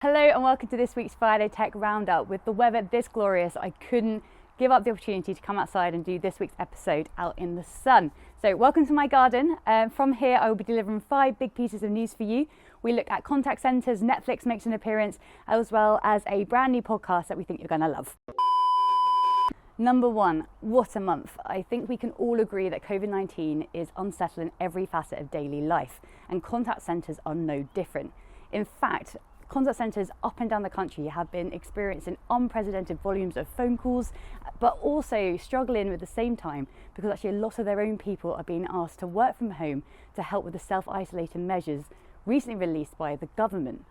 Hello and welcome to this week's Friday Tech Roundup. With the weather this glorious, I couldn't give up the opportunity to come outside and do this week's episode out in the sun. So welcome to my garden. From here I will be delivering 5 big pieces of news for you. We look at contact centres, Netflix makes an appearance, as well as a brand new podcast that we think you're going to love. Number 1, what a month. I think we can all agree that COVID-19 is unsettling every facet of daily life, and contact centres are no different. In fact, contact centres up and down the country have been experiencing unprecedented volumes of phone calls, but also struggling at the same time because actually a lot of their own people are being asked to work from home to help with the self-isolating measures recently released by the government.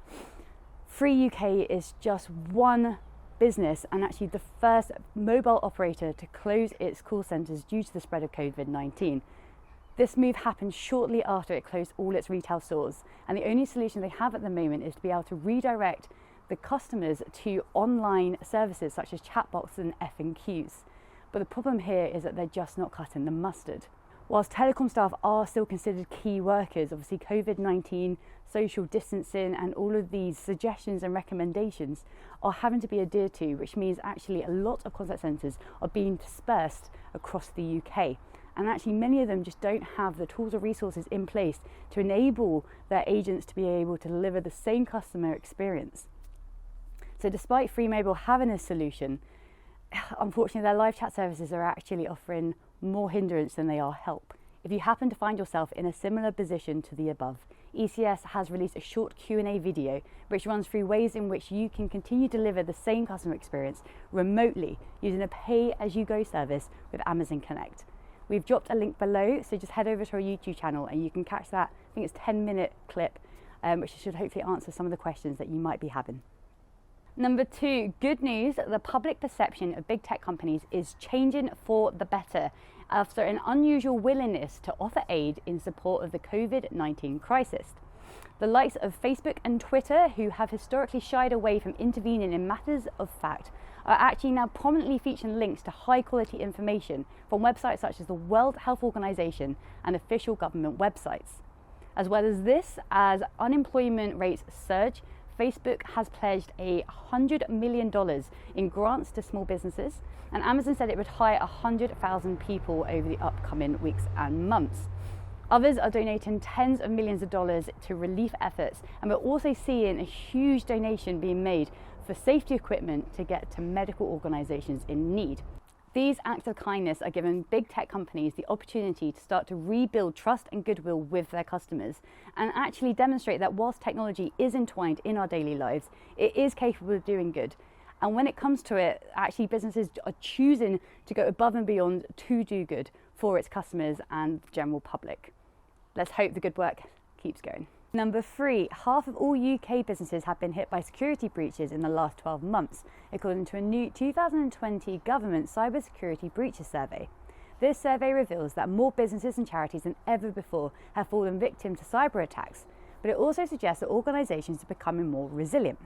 Free UK is just one business and actually the first mobile operator to close its call centres due to the spread of COVID-19. This move happened shortly after it closed all its retail stores, and the only solution they have at the moment is to be able to redirect the customers to online services such as chatbots and F&Qs. But the problem here is that they're just not cutting the mustard. Whilst telecom staff are still considered key workers, obviously COVID-19, social distancing and all of these suggestions and recommendations are having to be adhered to, which means actually a lot of contact centres are being dispersed across the UK. And actually many of them just don't have the tools or resources in place to enable their agents to be able to deliver the same customer experience. So despite Free Mobile having a solution, unfortunately their live chat services are actually offering more hindrance than they are help. If you happen to find yourself in a similar position to the above, ECS has released a short Q&A video which runs through ways in which you can continue to deliver the same customer experience remotely using a pay-as-you-go service with Amazon Connect. We've dropped a link below, so just head over to our YouTube channel and you can catch that, I think it's a 10-minute clip, which should hopefully answer some of the questions that you might be having. Number 2, good news, the public perception of big tech companies is changing for the better after an unusual willingness to offer aid in support of the COVID-19 crisis. The likes of Facebook and Twitter, who have historically shied away from intervening in matters of fact, are actually now prominently featuring links to high quality information from websites such as the World Health Organization and official government websites. As well as this, as unemployment rates surge, Facebook has pledged $100 million in grants to small businesses, and Amazon said it would hire 100,000 people over the upcoming weeks and months. Others are donating tens of millions of dollars to relief efforts, and we're also seeing a huge donation being made for safety equipment to get to medical organisations in need. These acts of kindness are giving big tech companies the opportunity to start to rebuild trust and goodwill with their customers and actually demonstrate that whilst technology is entwined in our daily lives, it is capable of doing good. And when it comes to it, actually businesses are choosing to go above and beyond to do good for its customers and the general public. Let's hope the good work keeps going. Number 3, half of all UK businesses have been hit by security breaches in the last 12 months, according to a new 2020 government cybersecurity breaches survey. This survey reveals that more businesses and charities than ever before have fallen victim to cyber attacks, but it also suggests that organisations are becoming more resilient.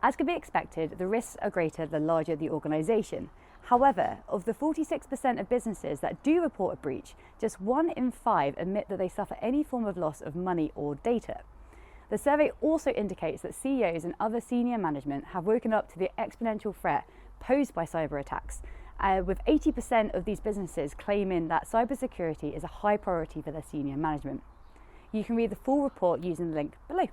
As could be expected, the risks are greater the larger the organisation. However, of the 46% of businesses that do report a breach, just 1 in 5 admit that they suffer any form of loss of money or data. The survey also indicates that CEOs and other senior management have woken up to the exponential threat posed by cyber attacks, with 80% of these businesses claiming that cybersecurity is a high priority for their senior management. You can read the full report using the link below.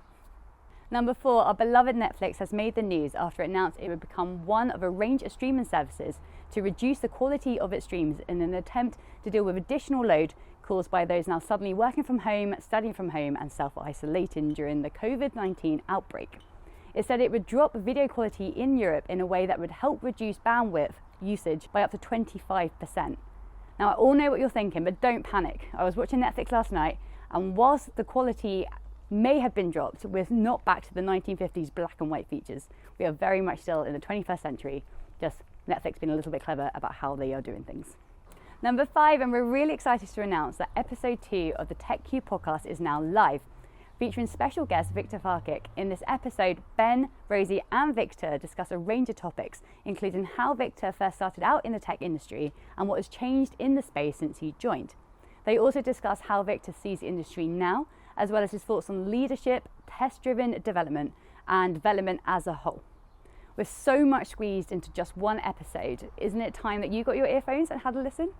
Number 4, our beloved Netflix has made the news after it announced it would become one of a range of streaming services to reduce the quality of its streams in an attempt to deal with additional load caused by those now suddenly working from home, studying from home and self-isolating during the COVID-19 outbreak. It said it would drop video quality in Europe in a way that would help reduce bandwidth usage by up to 25%. Now I all know what you're thinking, but don't panic. I was watching Netflix last night, and whilst the quality may have been dropped, we're not back to the 1950s black and white features. We are very much still in the 21st century, just Netflix being a little bit clever about how they are doing things. Number 5, and we're really excited to announce that episode 2 of the TechQ podcast is now live, featuring special guest Victor Farkic. In this episode, Ben, Rosie and Victor discuss a range of topics, including how Victor first started out in the tech industry and what has changed in the space since he joined. They also discuss how Victor sees the industry now, as well as his thoughts on leadership, test-driven development, and development as a whole. With so much squeezed into just one episode, isn't it time that you got your earphones and had a listen?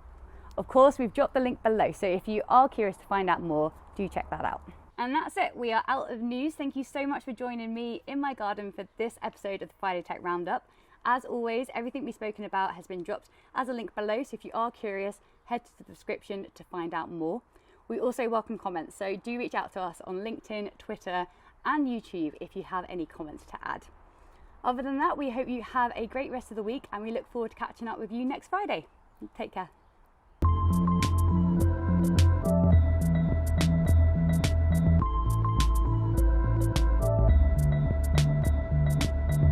Of course, we've dropped the link below, so if you are curious to find out more, do check that out. And that's it, we are out of news. Thank you so much for joining me in my garden for this episode of the Friday Tech Roundup. As always, everything we've spoken about has been dropped as a link below, so if you are curious, head to the description to find out more. We also welcome comments, so do reach out to us on LinkedIn, Twitter, and YouTube if you have any comments to add. Other than that, we hope you have a great rest of the week and we look forward to catching up with you next Friday. Take care.